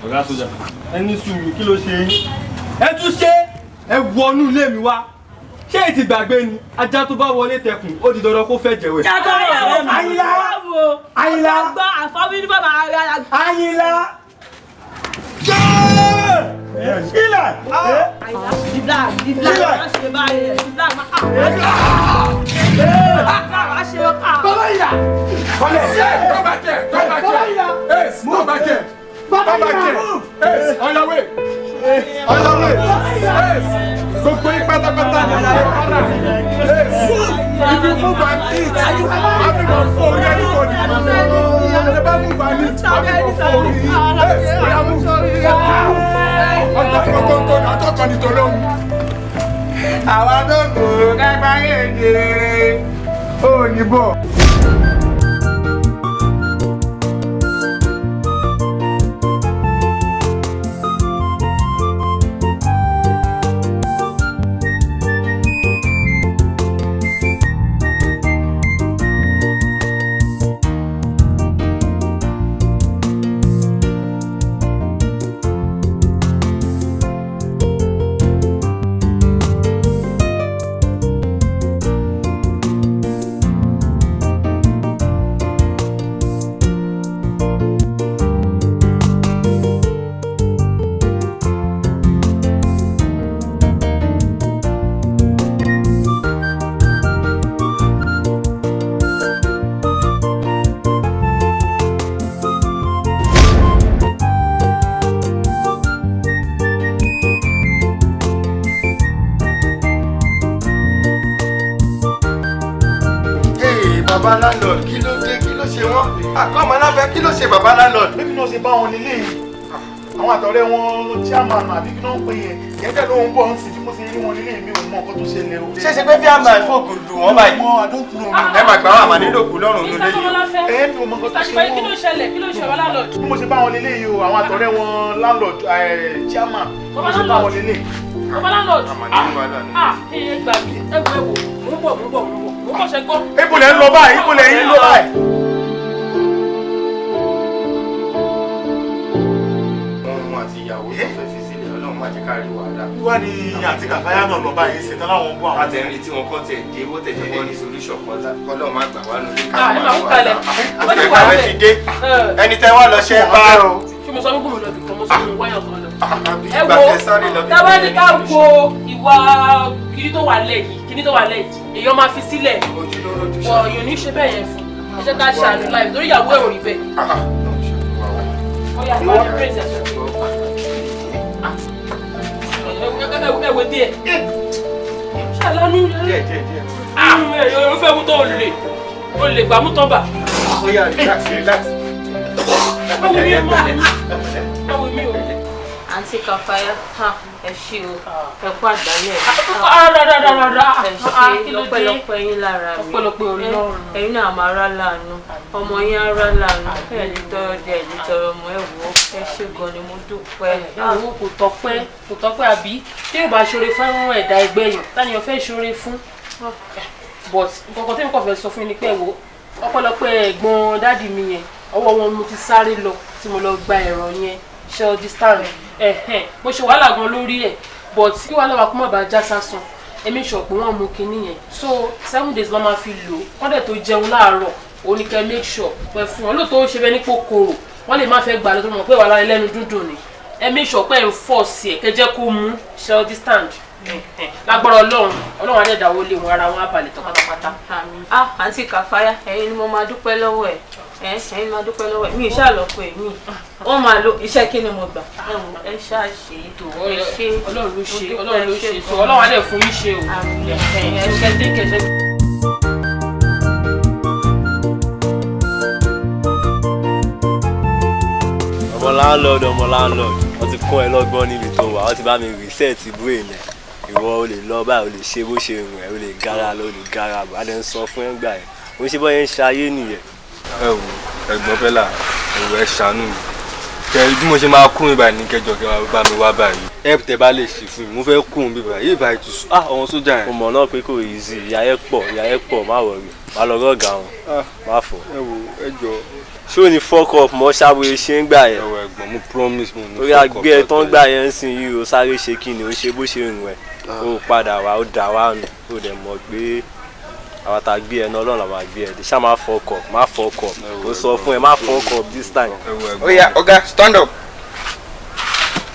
ọ̀gá sójà ẹni sùúrù kí ló ṣe yín ẹ tún ṣe ẹ wọnú ilé mi wá ṣé èyí ti gbàgbé ni ajá tó bá wọlé tẹkùn ó di dandan kó fẹ́ jẹ̀wẹ̀. Àyìnlá Àyìnlá gbọ́ àfọ́bí ní bàbá ara Àyìnlá. Ilẹ̀! Deblack má ṣe báyìí Deblack má ṣe ọkà. Bàbá ìyá! Come back here! Yes, come back here! Come back here! Yes, on your way! On your way! Yes! Gbogbo yín pátápátá ni ọ̀rọ̀ ọ̀rọ̀. Yes! If you move and eat, I'm going for anybody. If you move and eat, I'm going for you. Yes, we are moving. Ọjọ́ kan ní tọ́lọ́hún. Àwa tó kò kápá yéde ó ní bọ̀. Baba landlord, kí ló dé, kí ló ṣe wọ́n? Àkọ́mọ aláfẹ́, kí ló ṣe baba landlord? Bébí náà ṣe bá wọn nílé yìí. Àwọn àtọ̀rẹ́ wọn chairman àbí kí náà ń pè yẹn. Gẹ́gẹ́ ló ń bọ̀ ń sìn tí mo ṣe rí wọn nílé mi ò mọ nǹkan tó ṣẹlẹ̀ o. Ṣé ṣe pé bí àmà ìfògùn dùn wọ́n báyìí? Ẹ máa gbà wọ́n àmà nílò kù lọ́rùn nílé yìí. Ẹ mi ò mọ nǹkan tó ṣe wọ́n. Kí ló ṣẹlẹ̀? Kí ló ṣe wọ́n landlord? Bí mo ṣe bá wọn nílé yìí o, àwọn àtọ̀rẹ́ wọn landlord chairman. Bí mo ṣe bá wọn nílé. Bàbá landlord. Àmà nínú wàhálà ni. Ẹ gbà mí, ẹ wò mo ń bọ̀ ṣe gbọ́. Ibo lẹ ń lọ báyìí, ibo lẹ ń lọ báyìí. Ìyàwó tó fẹ́ fi sílẹ̀ Ọlọ́run má jẹ́ ká rí wàhálà. Wá ní àti Kàfáyà náà lọ báyìí ṣe tán láwọn ń bọ̀ àwọn. Àtẹ̀rí tí wọ́n kọ́ tẹ̀ dé wọ́n tẹ̀ dé ní solution kan Ọlọ́run má gbà wá lórí ẹ máa ń kalẹ̀. Ìkàwé ti dé. Ẹni tẹ́ wá lọ ṣe bá o. Ṣé mo sọ wípé mo lọ bìkan mo sọ mo wáyà kan lọ. Ẹ Ìgbà wo tẹ sáré lọ bí tábà ní ká wo ìwà kiri tó wà lẹ́yìn èèyàn máa fi sílẹ̀ wọ èèyàn ní ṣe bẹ́ẹ̀ yẹn fún ẹ jẹ́ ká ṣàánú láì torí ìyàwó ẹ̀ ò rí bẹ́ẹ̀. Ọ̀yà ìwà ní praise ẹ̀ ẹwẹ díẹ̀ ṣàlánú ó fẹ́ mú tó o lè gbà mú tán bà. Àǹtí Kàfáyà ẹ ṣé o ẹ kú àgbálẹ̀ ẹ ṣé lọ́pẹ́lọpẹ́ yín lára mi ẹ̀yin náà máa rá láàánú ọmọ yín á rá láàánú ẹ̀ lè tọrọ jẹ ẹ̀ lè tọrọ ọmọ ẹ̀ wò ẹ ṣé gan ni mo dúpẹ́. àwọn kò tọ́pẹ́ àbí tí yóò bá ṣoore fún ẹ̀dá ẹgbẹ́ yìí táyọ̀ fẹ́ ṣoore fún but nǹkan tí mo kàn fẹ́ sọ fún yín ni pé wo ọpẹ́lọpẹ́ ẹ̀gbọ́n dáàdì mi yẹn ọwọ́ wọn mo ti sáré lọ tí mo lọ gba ẹ̀rọ yẹn shell distance mo ṣe wàhálà gan lórí ẹ̀ but kí wàhálà wa kó má bàa já sásán èmi sọ pé wọ́n mú kinní yẹn so 7 days ló máa fi lò wọ́n dẹ̀ tó jẹun láàárọ̀ oníkẹ́ make sure pé fún wọn lóòótọ́ ó ṣe bẹ́ẹ̀ nípò kòrò wọ́n lè má fẹ́ gbà lọ́tọ́ mọ̀ pé wàhálà ẹlẹ́nu dúndùn ni ẹ make sure pé ẹ̀ ń force ẹ̀ kẹjẹ́ kó mú shell distance lágbára Ọlọ́run adẹ́dàwó lé wọn ara wọn abalẹ̀ tán pátápátá. Àǹtí Kàfáyà ẹ̀yin ni mo máa dúpẹ́ lọ́wọ́ ẹ̀ ẹ̀yin máa dúpẹ́ lọ́wọ́ ẹ̀ mi ìṣá lọ pé mi wọ́n máa lo iṣẹ́ kí ni mo gbà ẹ ṣáà ṣe ètò ẹ ṣe Ọlọ́run ló ṣe so Ọlọ́run adẹ́ fún yín ṣe o ẹ ṣe dé kẹsẹ́. ọmọ landlord wọ́n ti kọ́ ẹ lọ́gbọ́n níbi tó wà wọ́n ti bá mi reset brain ẹ̀ ìwọ o lè lọ báyìí o lè ṣe bó ṣe rìn ẹ́ o lè gara lọ o lè gara bọ̀ adé ń sọ fún ẹ̀ gbà ẹ̀ o ń ṣe bọ́ yẹn ń ṣayé nìyẹn. ẹ wo ẹ̀gbọ́n bẹ́là ẹ̀rọ ẹ̀ ṣàánú mi kẹ bí mo ṣe máa kún ibà ní kẹjọ kẹ máa bá mi wá báyìí ẹ tẹ bá lè ṣe fún mi mo fẹ́ kún bíbá yìí bá ètò ọmọ sójà yẹn. mo mọ̀ náà pé kò easy ìyá ẹ pọ̀ má wọ̀rì má lọ rọ̀gà wọn má fọ̀. ẹ wo ẹ jọ ṣé ò ní fuck up mọ́ ṣàbòye ṣe ń gbà yẹn. ẹwọ ẹ̀gbọ́n mo promise mo ní orí àgbẹ̀ ẹ̀ tán gbà yẹn ń sìn yìí o sáré ṣe kí ni o ṣe bó ṣe rìn ẹ̀ o padà wá o dà wá nù o dẹ̀ mọ̀ pé àwọn tá a gbé ẹ náà Ọlọ́run làwọn gbé ẹ ṣá máa fuck up má fuck up o sọ fún ẹ má fuck up this time. Oya ọ̀gá stand up.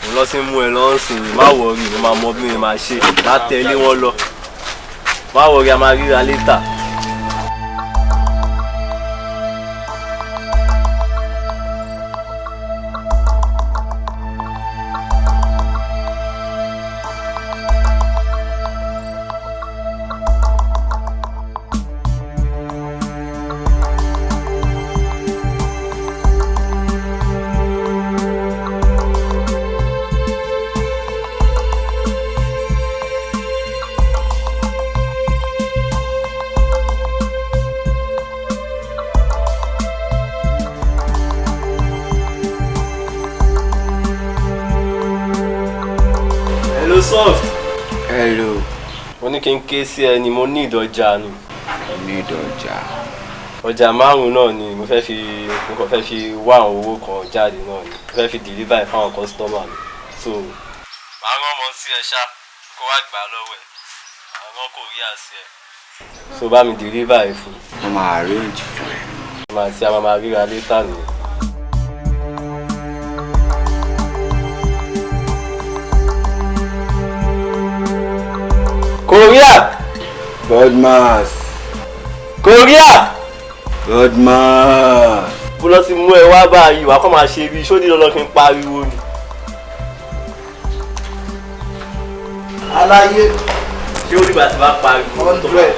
mo lọ sí mú ẹ lọ sìn yìí má wọrí mo máa mọ bí mi máa ṣe látẹ̀lé wọn lọ má wọrí a máa ríra later. Soft. Hello. Mo ní kí n ké sí ẹ ni mo ní ìdọ̀jà ni. Ní ìdọ̀jà. Ọjà 5 náà ni mo kàn fẹ́ fi wá àwọn owó kan jáde náà ni. Mo fẹ́ fi deliver fún àwọn customer mi. So màá rán ọmọ sí ẹ ṣá kó wá gbà lọ́wọ́ ẹ̀. Àwọn kò rí àṣẹ ẹ̀. So bá mi deliver ẹ̀ fún. Mo máa arrange fún ẹ. Màá ti a máa ríra later nìyẹn. Korea! Godmas. Korea! Godmas. Bó lọ ti mú ẹ wá báyìí wá kọ́ máa ṣe bí ṣó ní lọ́lọ́ kí n pariwo ni. Aláyé. Ṣé ó nígbà tí bá pariwo? 100.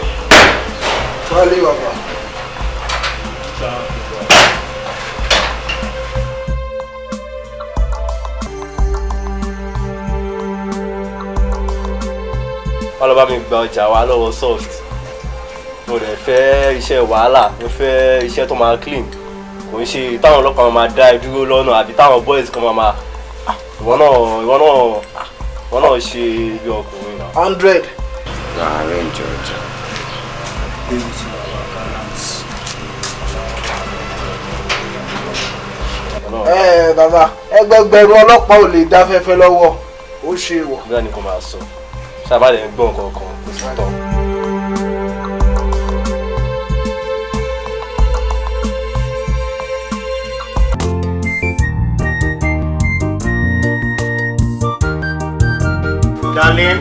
Sọ́ọ́lì bàbá. Wọ́n lọ bá mi gba ọjà wa lọ́wọ́ Soft. Mo dẹ̀ fẹ́ iṣẹ́ wàhálà, mo fẹ́ iṣẹ́ tó máa clean. Kò ń ṣe táwọn ọlọ́pàá máa dá ẹ dúró lọ́nà àbí táwọn boys kan máa ìwọ náà ṣe bí ọkùnrin náà. 100. Arrange ọjà. Bàbá ẹgbẹgbẹ̀rún ọlọ́pàá ò lè dá fẹ́fẹ́ lọ́wọ́ ó ṣe wọ̀. Bí wọ́n ní kò máa sọ ṣàbálẹ̀ ń gbọ́ nǹkan kan kò sí tán. Darling,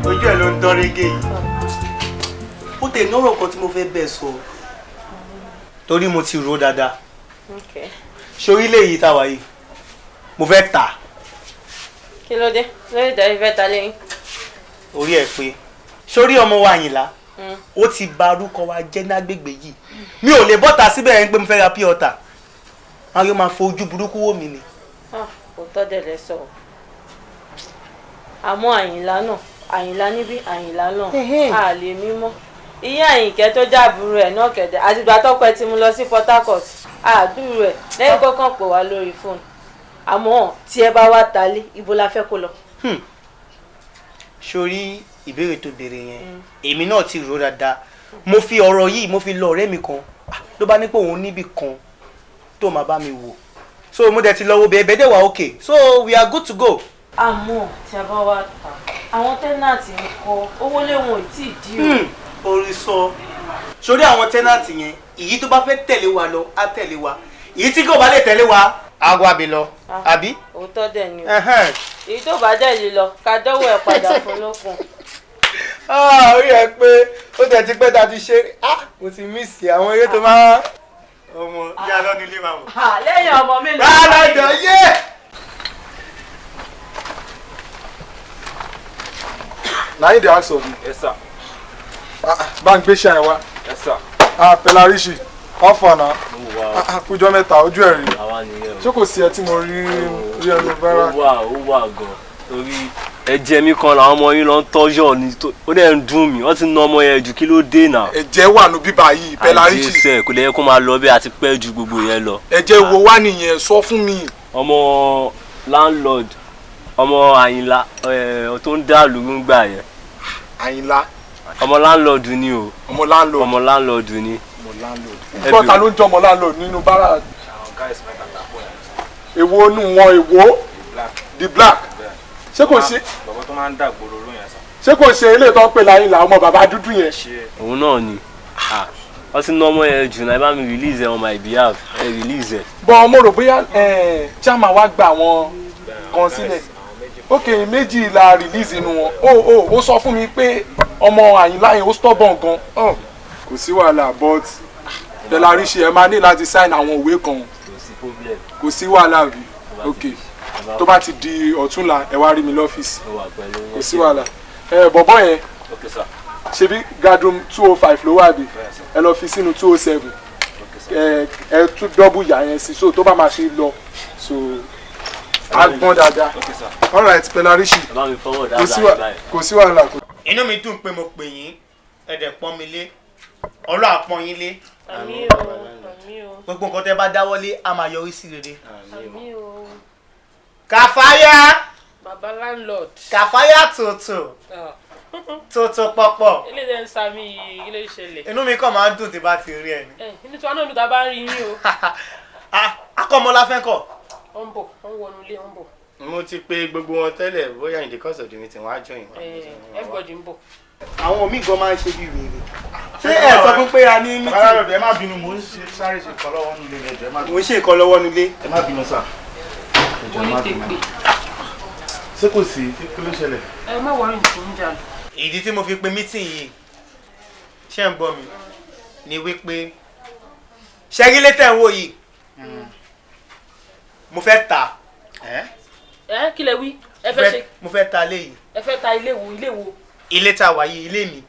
ojú ẹ̀ ló ń dán régé yìí. Ó tẹ̀ náírà kan tí mo fẹ́ bẹ́ẹ̀ sọ torí mo ti rò dáadáa. Sórí ilé yìí táwa yìí mo fẹ́ tà. Kí ló dé? Lórí ìdarí fẹ́ ta lẹ́yìn. Orí ẹ̀ pé sórí ọmọ wa Àyìnlá ó ti ba orúkọ wa jẹ́ lágbègbè yìí. Mi ò lè bọ́ta síbẹ̀ yẹn pé mo fẹ́ ra pure water. Àwọn yóò máa fojú burúkú wò mí ni. Òótọ́ dẹ̀ lẹ sọ. Àmọ́ Àyìnlá níbí Àyìnlá náà a lè mímọ́. Ìyá Àyìnkẹ́ tó jábùrú ẹ̀ náà kẹ̀dẹ̀ àtìgbà tọ́pẹ́ tí mo lọ sí Port Harcourt àdúrú ẹ̀ lẹ́yìn kọ́kàn pè wá lórí fóònù. Àmọ́ tí ẹ bá wá talé ibo la fẹ́ kó lọ. Sórí ìbéèrè tó béèrè yẹn èmi náà ti rò dáadáa. Mo fi ọ̀rọ̀ yìí mo fi lọ ọ̀rẹ́ mi kan ló bá ní pé òun níbì kan tó máa bá mi wò. So mo dẹ̀ ti lọ wo bẹ́ẹ̀ dẹ̀ wá okay so we are good to go. Àmọ́ tí a bá wá ta àwọn tẹ́nàtì ń kọ owó léwọn ò tí ì dí o. Orí sọ sórí àwọn tẹ́nàtì yẹn èyí tó bá fẹ́ tẹ̀lé wa lọ á tẹ̀lé wa èyí tí kò bá lè tẹ̀lé wa á wá bi lọ àbí. Òótọ́ dẹ̀ ni o èyí tó bá dẹ̀ lè lọ ká dọ́wọ́ ẹ̀ padà fún lókun. Ó yẹ pé ó tẹ̀ ti pẹ́ tá a ti ṣe mo ti mísì àwọn eré tó máa ọmọ yá lọ nílé wa mọ̀. Lẹ́yìn ọmọ mi lọ. Rárá jọ yé. Na him dey ask of you. Yes sir. Bá ń gbé ṣe àìwá. Yes sir. Pẹ̀lá ríṣì ọ̀fọ̀ náà kújọ́ mẹ́ta ojú ẹ̀ rí. Ṣé kò sí ẹ tí mo rí ẹnu bára? Ó wà gan torí ẹ̀jẹ̀ mi kan làwọn ọmọ yín lọ ń tọ́jọ́ ni ó dẹ̀ ń dùn mí wọ́n ti ná ọmọ yẹn jù kí ló dé náà. Ẹ̀jẹ̀ wà nù bíbá yìí Pẹ̀lá ríṣì. àti ẹsẹ̀ kò lè yẹ kó máa lọ bẹ́ẹ̀ àti pẹ́ ju gbogbo yẹn lọ. Ẹ̀jẹ̀ wo wá nìyẹn sọ fún mi. Ọmọ landlord ọmọ Àyìnlá tó ń dá lóru ń gbà yẹn. Àyìnlá. Ọmọ landlord ni o. Ọmọ landlord. Ọmọ landlord ni. ọmọ landlord. Nǹkan ta ló ń jọ ọmọ landlord nínú bára. Àwọn guys mẹ́ta tàpọ̀ ẹ̀. Èwo nù wọn èwo? Deblack. Ṣé kò ṣe? Bàbá tó máa ń dàgbòrò ló yẹn sàn. Ṣé kò ṣe ilé tó ń pè láyé là ọmọ bàbá dúdú yẹn? Òun náà ni. Wọ́n ti ná ọmọ yẹn jù náà ẹ bá mi release ẹ on my behalf ẹ release ẹ. Bọ́n mo rò bóyá chairman wá gba àwọn kan sílẹ̀. Ok, méjì la release inú wọn. Ó sọ fún mi pé ọmọ Àyìnlá yẹn ó stubborn gan. Kò sí wàhálà but Dela rí ṣe ẹ máa ní láti sign àwọn òwe kan. Kò sí wàhálà rí. Ok, tó bá ti di ọ̀túnla ẹ wá rí mi lọ́fíìsì. Kò sí wàhálà. Bọ̀bọ́ yẹn ṣebí gadroom 205 ló wà bí ẹ lọ fi sínú 207 ẹ tún double yà yẹn sí so tó bá máa ṣe lọ so agbọn dáadáa. Alright Pelarishi kò sí wàhálà. Inú mi dùn pé mo pè yín ẹ̀dẹ̀ pọ́n mi lé Ọlọ́run á pọ́n yín lé. Àmín o, àmín o. Gbogbo nǹkan tẹ́ bá dáwọ́lé á máa yọrí sí rere. Àmín o. Kàfáyà. Baba landlord. Kàfáyà tòótò pọ̀pọ̀. Ilé ìdẹ́ ń sa mi yìí, ilé ìṣẹ̀lẹ̀. Inú mi kàn máa ń dùn tí bá ti rí ẹ ni. Inú tí wọn náà dùn tá a bá ń rí yín o. Akọ́mọlá fẹ́ kọ̀. Ó ń bọ̀, ó ń wọnú ilé, ó ń bọ̀. Mo ti pe gbogbo wọn tẹ́lẹ̀ bóyá in the course of the meeting wọ́n á join wa. Everybody ń bọ̀. Àwọn omi gan máa ń ṣe bí wèrè. Ṣé ẹ sọ fún pé a ní meeting? Bàbá rẹ̀ ẹ má bínú mo ń sáré ṣe nǹkan lọ́wọ́ nílé ẹjọ́ ẹ má bínú. Mo ń ṣe nǹkan lọ́wọ́ nílé. Ẹ má bínú sà. Onítẹ̀pẹ̀. Ṣé kò sí kí ló ṣẹlẹ̀? Ẹ má wọrí nǹkan ń jà. Ìdí tí mo fi pe meeting yìí ṣé ń gbọ́ mi ni wípé ṣẹ́gi létẹ̀ ń wò yìí mo fẹ́ ta. Kí lẹ wí? Ẹ fẹ́ ṣe. Mo fẹ́ ta ilé yìí. Ẹ fẹ́ ta ilé wo? Ilé wo? Ilé tá a wà yìí ilé mi.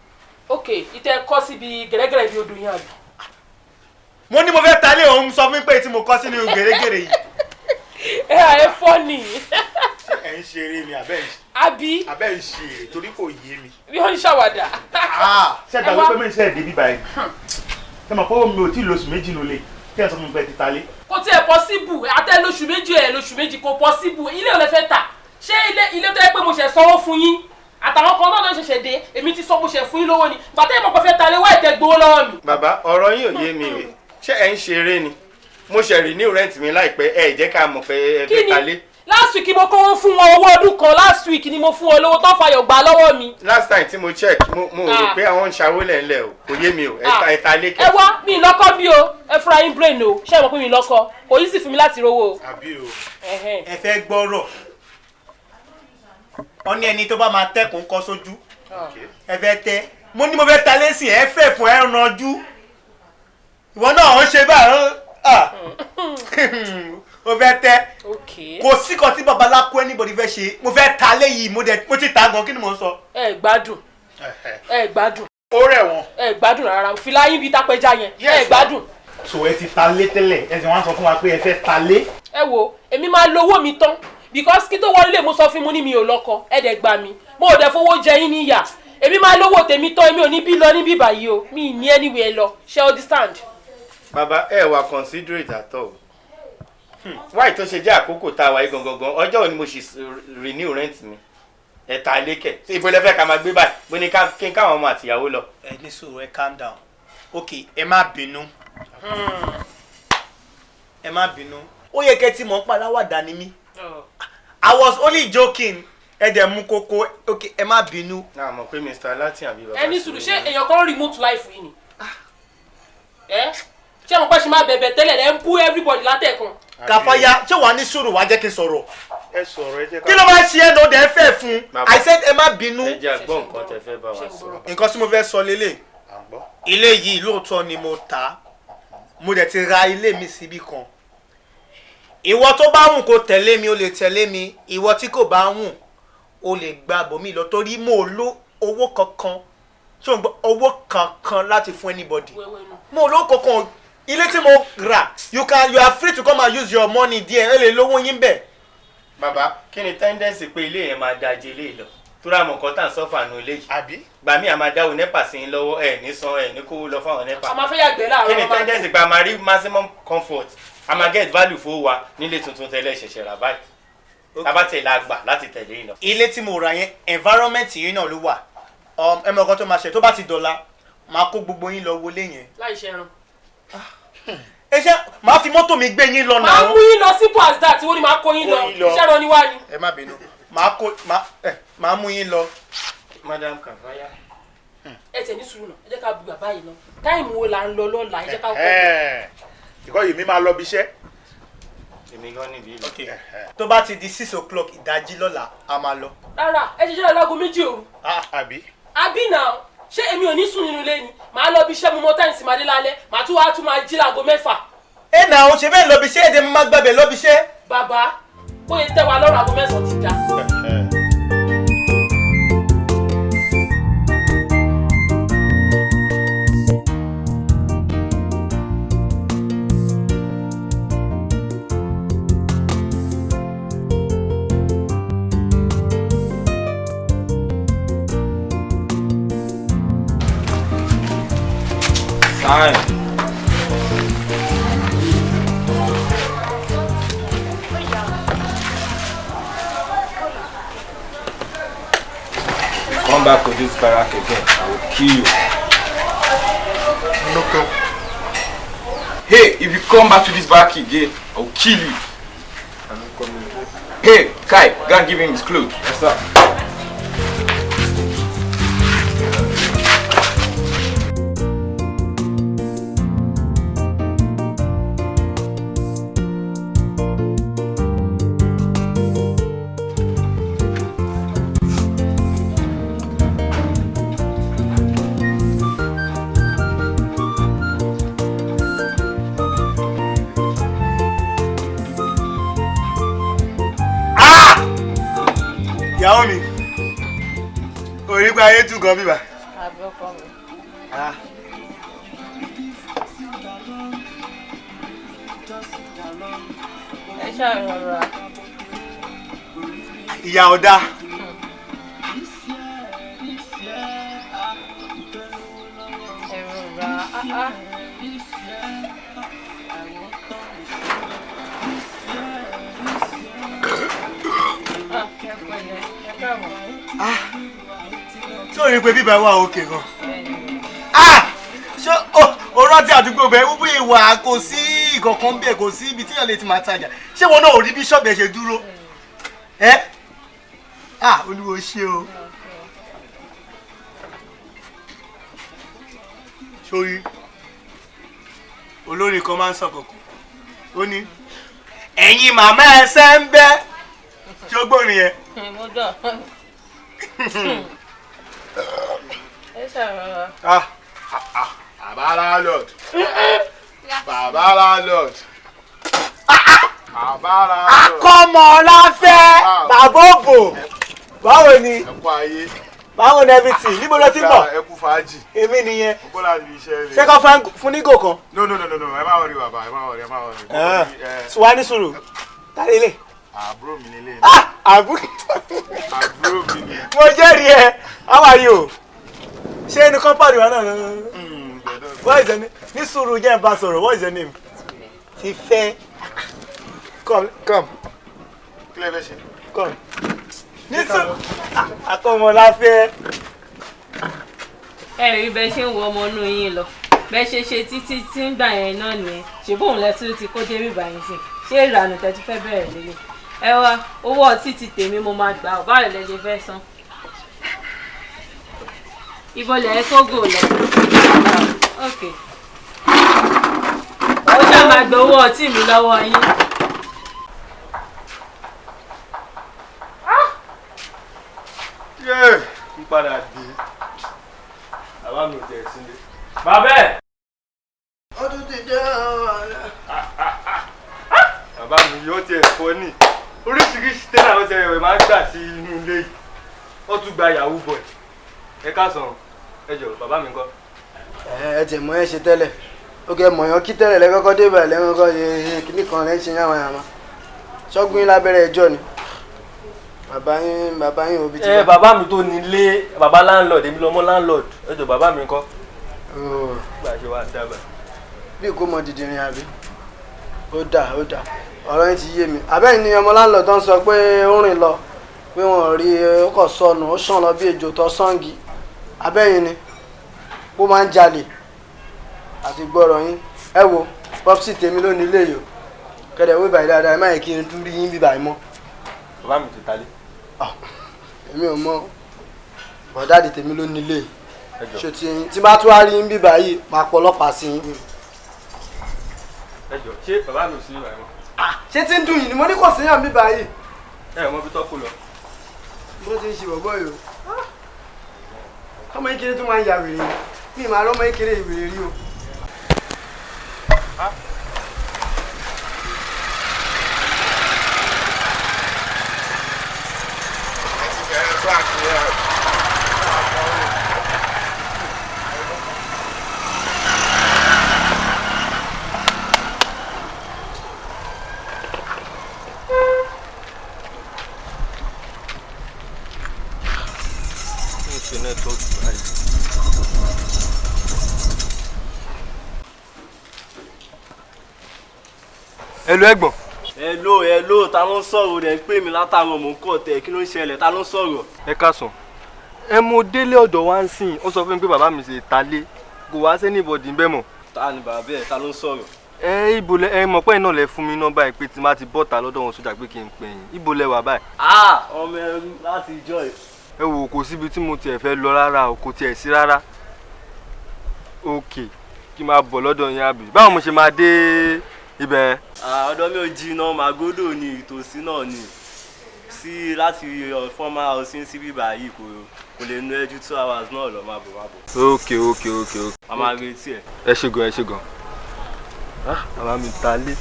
Ok, ìtẹ́ kọ́ síbi gẹ̀rẹ́gẹ̀rẹ́ bí odò yẹn àbí. Mo ní mo fẹ́ ta ilé òun sọ fún mi pé tí mo kọ́ sínú gẹ̀rẹ́gẹ̀rẹ́ yìí. Ẹ fọ́ ni. Ẹ ń ṣeré ni abẹ́ ń ṣe torí kò yé mi. Bí wọ́n ń ṣàwàdà. Ṣé ìgbà wípé mi ń ṣe ẹ̀dẹ́ bíbá ẹ̀? Ṣé mo pé mi ò tí ì lóṣù méjì nulẹ̀ kí ẹ sọ fún mi pé ti ta lé? Kò tiẹ̀ possible àtẹ lóṣù méjì kò possible ilé ò lè fẹ́ tà ṣé ilé tó yẹ pé mo ṣe sanwó fún yín àtàwọn kan náà ló ṣẹ̀ṣẹ̀ dé èmi ti sọ mo ṣe fún yín lówó ni bàtà ìmọ̀ kan fẹ́ ta lé wá ìtẹ́ gbowó lọ́wọ́ mi. Bàbá ọ̀rọ̀ yín ò yé mi rè ṣé ẹ ń ṣeré ni mo ṣe renew rent mi láìpẹ́ ẹ jẹ́ ká mọ̀ pé ẹ fẹ́ ta lé. Last week mo kówó fún wọn owó ọdún kan last week ni mo fún wọn lówó tó fàyọ̀ gbà lọ́wọ́ mi. Last time tí mo check mo rò pé àwọn ń ṣàwó lẹ́ńlẹ̀ o kò yé mi o ẹ ta lé kẹ́. Ẹ wá mi lọ́kọ́ bí o ẹ fúnra yín brain o ṣé ẹ mọ̀ pé mi lọ́kọ́ kò yí sì fún mi láti rówó o. Àbí o. Ẹ fẹ́ gbọ́rọ̀ wọ́n ní ẹni tó bá máa tẹ́kùn kọ́ sójú ẹ fẹ́ tẹ́ mo ní mo fẹ́ ta lẹ́sìn ẹ fẹ́ fún ẹ ranjú ìwọ náà ń ṣe báyìí o fẹ́ tẹ́ kò sí kan tí babaláko anybody fẹ́ ṣe mo fẹ́ ta léyìí mo ti ta gan kí ni mo sọ. Ẹ gbádùn ẹ gbádùn. Ó rẹ̀ wọ́n. Ẹ gbádùn rárá fìlà yín bíi tápẹ́já yẹn ẹ gbádùn. So ẹ ti ta lé tẹ́lẹ̀ ẹ sì wá sọ fún wa pé ẹ fẹ́ ta lé. Ẹ wo èmi máa lo owó mi tán because kí tó wọlé lè mo sọ fún mu ní mi ò lọ́kọ ẹ dẹ̀ gbà mí mo ò dẹ̀ fowó jẹ yín níyà èmi máa lówó tèmi tán èmi ò ní bí lọ níbí báyìí o mi ní anywhere lọ ṣe understand. Bàbá ẹ wà considerate at all. Why tó ṣe jẹ́ àkókò tá a wáyé gangan ọjọ́ òní mo ṣì renew rent mi ẹ ta lé kẹ̀ ṣé ibo lẹ́fẹ̀ẹ́ ká máa gbé báyìí bó ní kí n káwọn ọmọ àtìyàwó lọ. Ẹ ní sùúrù ẹ calm down ok ẹ má bínú ẹ má bínú ó yẹ kẹ́ tí mò ń padà wà dání mi I was only joking ẹ dẹ̀ mú kókó ok ẹ má bínú. náà mọ̀ pé Mr. Latin àbí bàbá. Ẹ ní sùúrù ṣé èèyàn kan remote life yìí ni ṣé mo pẹ́ ṣe máa bẹ̀bẹ̀ tẹ́lẹ̀ ẹ̀ ń bú everybody látẹ̀kan. Kàfáyà ṣé wàá ní sùúrù wàá jẹ́ kí n sọ̀rọ̀. Ẹ sọ̀rọ̀ ẹ jẹ́ ká. Kí ló máa ń ṣe ẹ́ lọ́dẹ̀ ẹ fẹ́ fún I said ẹ má bínú. Ẹ jẹ́ àgbọ̀ nǹkan tẹ fẹ́ bá wa sọ. Nǹkan tí mo fẹ́ sọ lélẹ̀ ilé yìí lóòótọ́ ni mo tà mo dẹ̀ ti ra ilé mi síbí kan ìwọ tó bá wùn kó tẹ̀lé mi ó lè tẹ̀lé mi ìwọ tí kò bá wùn ó lè gba bòmí lọ torí mo lo owó kankan tí mo gbọ́ owó kankan láti fún anybody mo lo kankan ilé tí mo rà you are free to come and use your money there ẹ lè lówó yín bẹ̀. Bàbá kí ni tendency pé ilé yẹn máa dájé ilé lọ tóra mọ̀ nǹkan tá à ń sọ́fà nù ilé yìí. Àbí. Gbà mí àmà dáwọ́ nẹ́pà sí i lọ́wọ́ ẹ̀ ní san ẹ̀ ní kówó lọ fáwọn nẹ́pà. A máa fẹ́ yàgbẹ́ láàárọ̀. Kí ni tendency pé a máa rí maximum comfort a máa get value fowó wa nílé tuntun tẹ́lẹ̀ ṣẹ̀ṣẹ̀ rà báyìí. Tábà tẹ̀ la gbà láti tẹ̀lé yìí lọ. Ilé tí mo rà yẹn environment yìí náà ló wà ẹ mọ̀ nǹkan tó máa ṣe tó bá ti dọ̀la máa kó gbogbo yín lọ wọlé yẹn. Láì ṣe ẹran. ẹ ṣe máa fi mọ́tò mi gbé yín lọ náà. máa mú yín lọ simple as that wọ́n ní máa kó yín lọ iṣẹ́ rán ni wá ni. ẹ má bínú máa mú yín lọ. madam Kafaya. ẹ tẹ̀ ní sùúrù náà ẹ jẹ́ ká bu bàbá yìí náà táìmù wo là ń lọ lọ́la ẹ jẹ́ ká kọ́. ìkọ́ yìí mi máa lọ bí iṣẹ́. èmi gan níbi ìlú. tó bá ti di 6 o'clock ìdájí lọ́la a máa lọ. rárá ẹ ṣiṣẹ́ láago 2 òru. àbí. àbí náà ṣé èmi ò ní sùn nínú ilé ni màá lọ bí iṣẹ́ mo mọ táìmù sí máa dé lálẹ́ màá tún wá tún máa jí láago 6. ẹ nà ó ṣe bẹ́ẹ̀ lọ bí iṣẹ́ èdè máa gbàgbé lọ bí iṣẹ́. bàbá bóyá tẹ́ wa lọ́rùn aago 9 ti dá. Come back to this barrack again, I will kill you. No come. Hey, if you come back to this barrack again, I will kill you. I'm not coming. Hey, Kai, go and give him his clothes. Yes, sir. ìyàwó mi orí gba ayé tún gan bíbá. àbí ọkọ mi. ẹ ṣàrọ̀rọ̀. ìyá ọ̀dà. ẹ̀rọ ra tí ò rí pé bíbá wà òkè gan. ṣé o rántí àdúgbò bẹ́ẹ̀ wípé ìwà kò sí ìkọ̀kan bẹ́ẹ̀ kò sí ibi tí yàn lè ti máa tajà ṣé wọn náà ò rí bíṣọ̀bù ẹ̀ ṣe dúró olúwo ṣe o. sórí olórin kan máa ń sọ kọ̀ọ̀kan ó ní ẹ̀yin màmá ẹsẹ̀ ń bẹ́ tí ó gbórin yẹn. mo dọ̀ ẹ ṣàrọ̀rọ̀. Bàbá landlord. Bàbá landlord. Bàbá landlord. Akọ́mọláfẹ́ bàbá òbò báwo ni Ẹ kú ayé. báwo ni everything níbo ló ti ń bọ̀. Ẹ kú fàájì. èmi nìyẹn Mo bọ́lá ní iṣẹ́ rẹ̀. ṣé kò fún nígò kan. No, ẹ má wọrí bàbá, ẹ má wọrí. wá ní sùúrù tàlẹ́ lè. Àbúrò mi nílé. àbúrò mi ni. mo jẹ́rìí ẹ how are you ṣé inú kọ́mpáàdì wa náà what is your name ní sùúrù jẹ́ ẹ̀ bá sọ̀rọ̀ what is your name ti fẹ́ come Kí lẹ fẹ́ ṣe? come ní sùúrù Akọ́mọláfẹ́. ẹ rí bẹ́ẹ̀ ṣe ń wọ ọmọ inú yín lọ bẹ́ẹ̀ ṣe títí tí ń gbà yẹn náà nìyẹn ṣùgbọ́n òun lẹ́tún ti kó dé bíbá yín sí ṣé ìlànà tẹ́tí fẹ́ bẹ̀rẹ̀ lélẹ̀ ẹ wá owó ọtí ti tèmi mo máa gbà ọ̀bá rẹ̀ lẹ́jẹ̀ fẹ́ san ìbọlẹ̀ ẹ tó gò lọ ok ó ṣáà máa gba owó ọtí mi lọ́wọ́ yín. Ń padà dé. Bàbá mi ò tẹ̀ sílé. Bàbá ẹ̀. ọdún ti dé ọ̀la. Bàbá mi yóò tiẹ̀ fọ́ ní. Oríṣiríṣi tẹ́lẹ̀ àwọn tẹ̀lé rẹ̀ máa ń gbà sí inú ilé yìí. Wọ́n tún gba yahoo boy. Ẹ káàsán. Ẹ jọ̀ọ́ bàbá mi ńkọ́. ẹ tẹ̀ mọ́ ẹ ṣe tẹ́lẹ̀ ó kẹ́ mọ̀yán kí tẹ́lẹ̀ lẹ́kọ́kọ́ débẹ̀ lẹ́kọ́kọ́ ṣe kíní kan lẹ́ ń ṣe yàwọn yàmá ṣọ́gun yín lábẹ́rẹ́ ẹjọ́ ni bàbá yín òbí ti bá. Bàbá mi tó nílé bàbá landlord èmi lọmọ landlord ẹ jọ̀ọ́ bàbá mi ńkọ́. Gbà ṣe wá dábàá. bí kò mọ dìdìrín àbí ó dà ọ̀rọ̀ yín ti yé mi àbẹ́yìn ni ọmọ landlord tó ń sọ pé ó rìn lọ pé wọn rí ó kọ̀ sọnù ó sàn lọ bí ejò tó sàngi abẹ́yìn ni ó máa ń jalè àti gbọ́rọ̀ yín ẹ wo popsi tèmi ló ní ilé yìí o kẹ́dẹ̀ wé báyìí dáadáa ẹ má yẹ kí n tún rí yín bí báyìí mọ́. bàbá mi ti talé. èmi ò mọ bọ̀dáàdì tèmi ló ní ilé yìí ṣé tí bá tún wá rí yín bí báyìí máa pọ̀ ọlọ́pàá sí yín. ẹ jọ ṣé bàbá mi ò sí ní báyìí mọ́. ṣé tí ń dùn yìí ni mo ní kò síyàn bí báyìí. ẹ mọ bí tó kù lọ. bó ti ń ṣe bọ̀bọ̀ yìí o ọmọ ìkéré tó máa ń ya wèrè mi ì máa rọ́ ọmọ ìkéré ìwèrè rí o. Hello ẹ̀gbọ́n. Hello, ta ló ń sọ̀rọ̀ rẹ̀ ń pè mí látàárọ̀ mò ń kọ̀ tẹ̀ kí ló ń ṣẹlẹ̀ ta ló ń sọ̀rọ̀. Ẹ káàsán. Ẹ mo délé ọ̀dọ̀ wa ń sìn ó sọ fún mi pé bàbá mi ṣe talé kò wá sí anybody ń bẹ̀ mọ́. Ta ni bàbá ẹ̀ ta ló ń sọ̀rọ̀. Ibo lẹ ẹ mọ̀ pé iná lẹ fún mi nọ́mbà yìí pé tí má ti bọ́ta lọ́dọ̀ wọn sójà pé kí n pè yín ibo lẹ wà báyìí. Ọmọ ẹrú láti ìjọ ẹ̀. Ẹ wò kò síbi tí mo tiẹ̀ fẹ́ lọ rárá o kò tiẹ̀ sí rárá. Ok kí n máa bọ̀ lọ́dọ̀ yín àbí báwo mo ṣe máa dé ibẹ̀. Ọ̀dọ̀ mi ò jìnnà Màgódò ni ìtòsí náà ni sí láti former housing sí bíbá yìí kò lè nu ẹjú 2 hours náà lọ máa bọ̀. Ok. a máa retí ẹ. ẹ ṣé gan. Bàbá mi ta lé.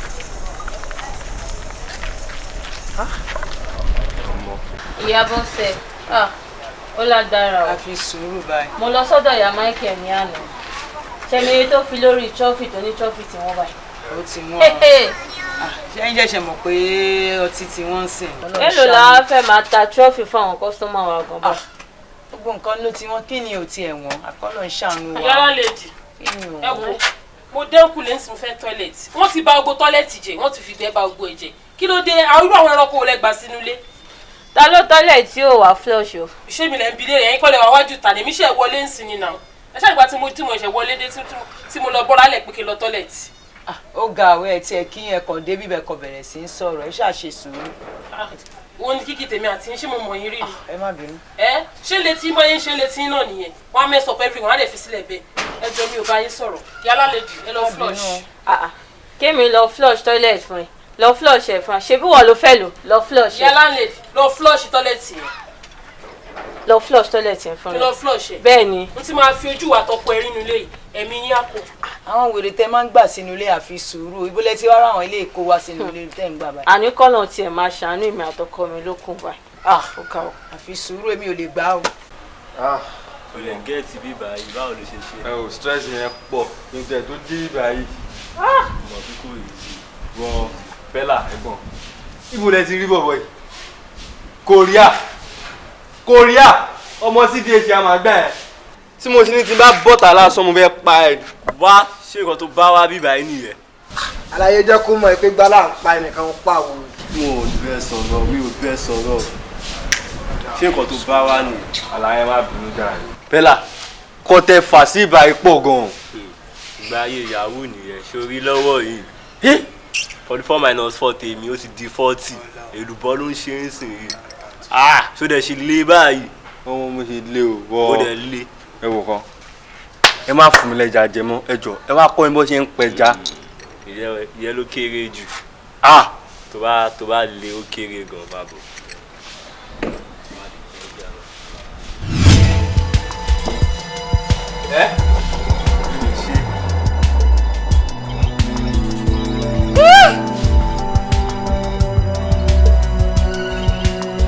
Ìyá Bọ́sẹ̀ ó lágbára o. a fi sùúrù báyìí. mo lọ sọ́dọ̀ ìyá Michael ní àná ṣẹ́mi tó fi lórí trọ́fì tó ní trọ́fì tí wọ́n báyìí. ó ti wọ́n ṣé ń jẹ́ṣẹ̀ mọ̀ pé ọtí tí wọ́n ń sìn. èló la fẹ́ máa ta trọ́fì fún àwọn kọ́sítọ́mà wa gan bá. gbogbo nǹkan ló ti wọ́n kí ni ò tiẹ̀ wọ́n àkọ́lọ́ ń ṣàánú wa. yàrá lèdì ẹ wo mo dẹ́kun lè ń sùn fẹ́ tọ́lẹ̀tì wọ́n ti bà gbogbo tọ́lẹ̀tì jẹ́ wọ́n ti fi gbẹ́ bà gbogbo ẹ̀ jẹ́ kí ló dé irú àwọn ẹranko wo lẹ gbà sínú ilé. ta ló tọ́lẹ̀ tí ò wá flush o. ṣé mi lẹ́ ń bi léèrè ẹ̀yin kọ́lẹ̀ wá wájú tà lèmi ṣe wọlé ń sin ni nà ẹ ṣáà ìgbà tí mo ṣe wọlé dé tí mo lọ bọ́ra lẹ̀ pé kí n lọ tọ́lẹ̀tì. ó ga àwẹ̀ tí ẹ kí ẹkàn dé bíbẹ̀ kọ bẹ̀rẹ̀ sí í sọ̀rọ̀ ẹ ṣáà ṣe sùúrù. wo ni kíkì tèmi àti ṣé mo mọ̀ yín rí ni. ẹ má bínú. ṣé létí mọ́ yín ṣe létí náà nìyẹn wọ́n á mess up everyone á lè fi sílẹ̀ bẹ́ẹ̀ ẹ jọ mi ò bá yín sọ̀rọ̀ yálà lè dì ẹ lọ flush. kémi lọ flush toilet fún ẹ lọ flush ẹ fún ẹ ṣebí wọ́n ló fẹ́ lọ flush ẹ. yálà lè lọ flush toilet yẹn. lọ flush toilet yẹn fún mi. lọ flush ẹ. bẹ́ẹ̀ ni. n ti máa fi ojú wa tọpọ ẹ nínú ilé yìí ẹ̀mí yín á kó. àwọn wèrè tẹ máa ń gbà sínú ilé àfi sùúrù ìbólẹ̀ tí wàá ráwọn ilé ìkó wá sínú ilé tẹ́ ń gbà báyìí. àní kọ́nà tiẹ̀ máa ṣàánú èmi àtọkọ mi lókun báyìí. ó ga ọ àfi sùúrù èmi ò lè gbà o. o lè gẹ́ẹ̀tì bíbá yìí báwo ló ṣe ṣe. ẹ ò stress yẹn pọ̀ kí n tẹ̀ tó dé ibà yìí. ọmọ bí kò yìí sí. wọn bẹ́là ẹ̀gbọ́n ibo lẹ ti rí bọ̀bọ̀ yìí. Korea ọmọ cdh a máa gbà ẹ. tí mo ṣe ní ti bá bọ́tà lásán mo fẹ́ pa ẹ. wá ṣé nǹkan tó bá wá bíbá yìí nìyẹn. àlàyé jẹ́ kó mọ̀ pé gbálà ń pa ẹnìkan pa àwọn. mi ò bẹ́ẹ̀ sọ̀rọ̀ ṣé nǹkan tó bá wá nìyẹn. àlàyé má bínú dáa. bẹ́là kọ́ tẹ fà sí ibà ipò gan-an. ìgbà ayé yahoo nìyẹn sórí lọ́wọ́ yìí 44-4 tèmi ó ti di 40 èlùbọ́ ló ń ṣe é sìn yìí ṣó dẹ̀ ṣe lé báyìí. ọmọ mo ṣe lé o wọ ó dẹ̀ lé. ẹ wò kan ẹ má fún mi lẹ́jà jẹ mọ́ ẹ jọ ẹ wá kọ́ mi bó ṣe ń pẹja. ìyẹn ló kéré jù tó bá lé ó kéré gan bàbọ̀.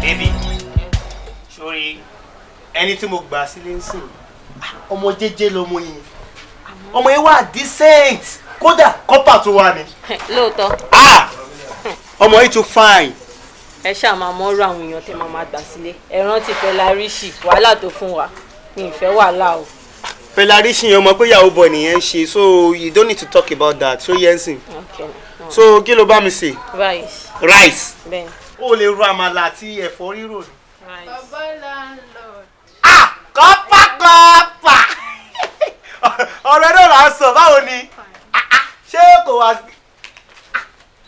Baby, sori ẹni tí mo gbà sílé ń sìn ọmọ jẹ́jẹ́ lọmọ yẹn ọmọ yẹn wà decent kódà kọ́pà tó wà ní. lóòótọ́. ọmọ yìí tún fine. ẹ ṣáà máa mọ́rú àwọn èèyàn tẹ́ máa gbà sílé ẹ rántí Fẹláríṣì wàhálà tó fún wa mi ì fẹ́ wàhálà o. Fẹláríṣì yẹn ọmọ pé ìyàwó bọ̀ nìyẹn ń ṣe so you don't need to talk about that so yẹn sìn. so kí ló bá mi sè. rice. bẹ́ẹ̀. o lè ro àmàlà àti ẹ̀fọ́ rírò ni. bàbá landlord. kọ́pà ọ̀rọ̀ náà là ń sọ báwo ni ṣé kò wá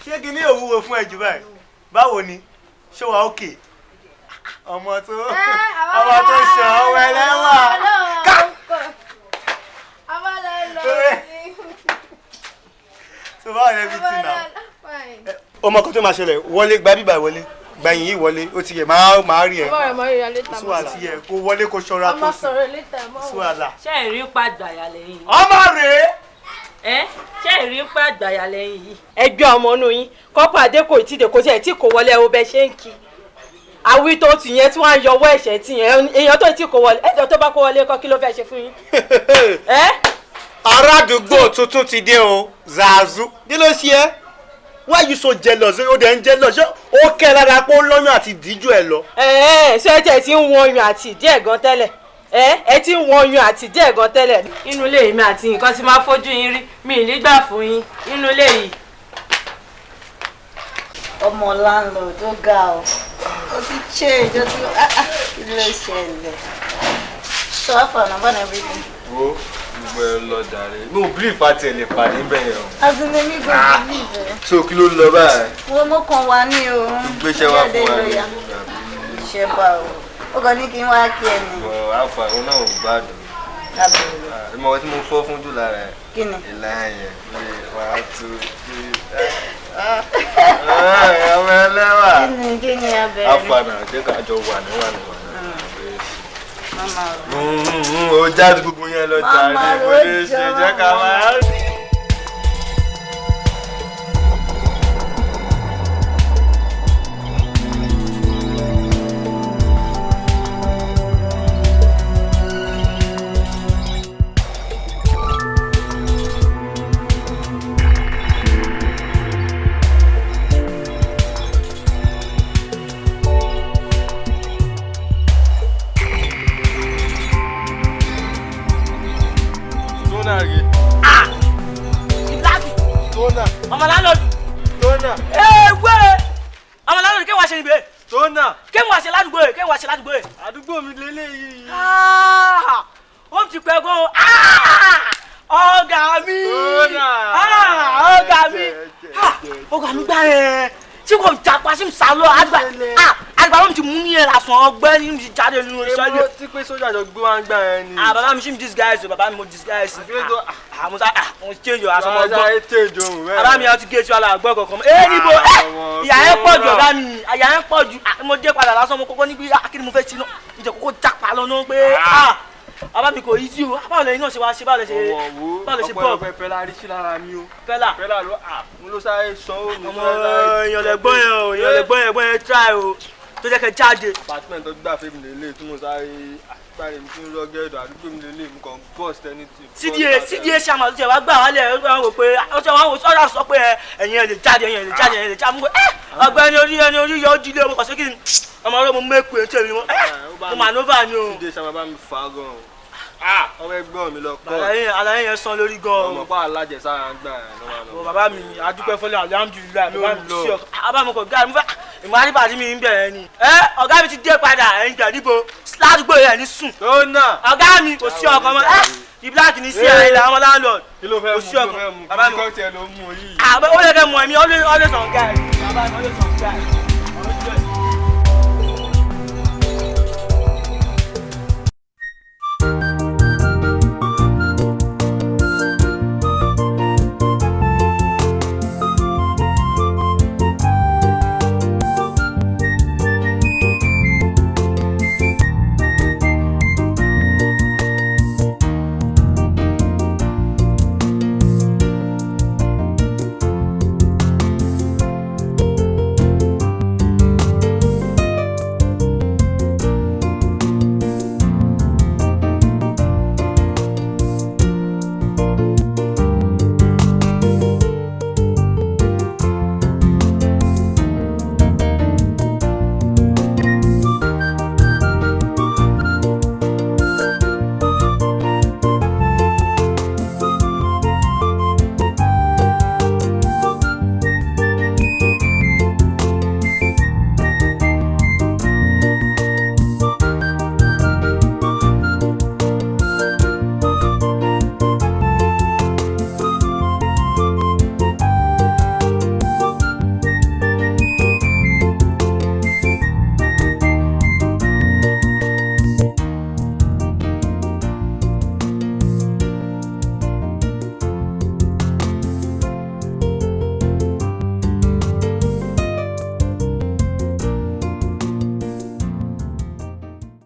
ṣé kí ní òwúwo fún ẹ̀jú báyìí báwo ni ṣé wàá òkè ọmọ tó ṣe ọwọ́ ẹlẹ́wà ká. so báwo lè fi tì náà ọmọ kan tó máa ṣẹlẹ̀ wọlé gba bíbá wọlé gbẹ̀yìn yìí wọlé ó ti yẹ máa rí ẹ suwala ti yẹ kó wọlé kó ṣọ́ra tó sí suwala. ṣé ìrí pàgbàyà lẹ́yìn yìí. ọmọ rèé. ṣé ìrí pàgbàyà lẹ́yìn yìí. ẹgbẹ́ ọmọ inú yín kọ́pọ̀ adékò ìtìdè kò tiẹ̀ tí kò wọlé ẹ wo bẹ ṣe ń kí àwí tó tì yẹn tí wọ́n á yọwọ́ ẹ̀ṣẹ̀ tì yẹn èèyàn tó tí kò wọlé ẹjọ́ tó bá kó wọlé kọ́ kí ló fẹ́ ṣe fún yín. ará àdúgbò tuntun ti dé o zazu kí ló ṣe é why you so jealous o dẹ̀ ń jealous ṣé ó kẹ́ ẹ lára pé ó lọ́yún àti ìdíjú ẹ lọ. ṣé ẹ tiẹ̀ ti ń wọ ọyún àti ìdí ẹ̀ gan tẹ́lẹ̀ ẹ ti ń wọ ọyún àti ìdí ẹ̀ gan tẹ́lẹ̀. inú ilé mi àti nǹkan tí máa fojú yín rí mi ì ní gbà fún yín inú ilé yìí. ọmọ landlord ó ga ọ ó ti change ó ti kí ló ṣẹlẹ̀ so afọ ọ̀nà bọ́nà everything. wo gbogbo ẹ lọ jàre mi ò believe àti ẹ lè pàdé bẹ́ẹ̀ yẹn o. azìnlẹ̀ mi kò believe ẹ. so kí ló ń lọ báyìí. wo mo kàn wá ní o. gbéṣẹ́ wá fún wa ní. iṣẹ́ bá o ó kàn ní kí n wá kí ẹ ní. àfà òun náà ò gbádùn. ìmọ̀ tí mo fọ́ fún jù lára ẹ̀. kí ni. ìlànà yẹn pé wàá tó ọmọ ẹlẹ́wà. kí ni abẹ́rẹ́. àfààní àjẹ́ kájọ wà níwà. ó jáde gbogbo yẹn lọ jàre kò lè ṣe jẹ́ ká máa. ọmọ lálọ́dù. Stonner. ewé ọmọ lálọ́dù kí wàá ṣe níbẹ̀. Stonner. kí wàá ṣe ládùúgbò yìí kí wàá ṣe ládùúgbò yìí. àdúgbò mi lélẹ́yìí. ó ti pẹ́ gan ọ̀gá mi. ọ̀gá mi ọ̀gá mi gbá yẹn tí kò japa sí sálọ àgbà wọn ti mú ní ẹ lásán ọgbẹ́ ní ti jáde nínú ìṣẹ́jú. èmo tí pé sójà jọ gbé wá ń gbà yẹn ni. bàbá mi ṣì ń disguise o bàbá mi mo disguise. mo change o aṣọ mo gbọ́. bàbá mi àti gate wàhálà gbọ́ kankan. níbo ìyá yẹn pọ̀ jù ọ̀gá mi ìyá yẹn pọ̀ jù mo dé padà lásán mo kọ́kọ́ ní pé kí ni mo fẹ́ ṣe náà ìjọ kókó japa lọ́nà pé bàbá mi kò yí sí o báwo lẹ́yìn náà ṣe wá ṣe báwo lè ṣe bọ́ọ̀. ọ̀pọ̀ pẹ́lá rí sí lára mi o. pẹ́lá ló mo ló sáré sọ ó ní ọmọ èèyàn lẹ́gbọ́n yẹn o èèyàn lẹ́gbọ́n yẹn try o tó jẹ́ kẹ́ jáde. apartment tó gbà fún mi lélẹ̀ tí mo sáré àtìpáyé mi tí ń rọ́gẹ́dọ̀ àdúgbò mi lélẹ̀ mi kàn bọ́ọ̀sì tẹ́nitì. cda ṣe àmàlù tí ẹ wá gbà wálẹ̀ wọn wò pé ọ̀rọ̀ sọ pé ẹ̀yin ẹ̀ lè jáde ẹ̀yin ẹ̀ lè jáde ẹ̀yin ẹ̀ lè jáde mo pé ọgbẹ́ni orí yọ ojú ilé ọmọ kọ̀ọ̀sẹ́ kí ni ọmọ ọlọ́mọ mo mẹ́kù ẹ̀ tẹ̀lé wọn mo manova ni o. cda ṣe àmà bá mi fà á gan-an ọmọ ẹgbẹ́ mi lọ pọ̀ àlàyé yẹn san lórí gan-an. ọmọ pa alájẹsára ń gbà yẹn lọ́wọ́. bàbá mi adúpẹ́ fọlẹ́ alhamdulilayi bàbá mi sí ọ bàbá mi kò gbà mí fẹ́ ìmọ̀ àdìbàdì mi ń bẹ̀rẹ̀ ni. ọ̀gá mi ti dé padà ẹ̀yìn tẹ̀ níbo ládùúgbò yẹn ní sùn. ọ̀gá mi kò sí ọkọ mọ́ Deblack ní sí àyè làwọn ọmọ landlord kò sí ọkọ bàbá mi. ó lè kẹ́ mọ̀ ẹ̀mí always on guy bàbá mi always on guy.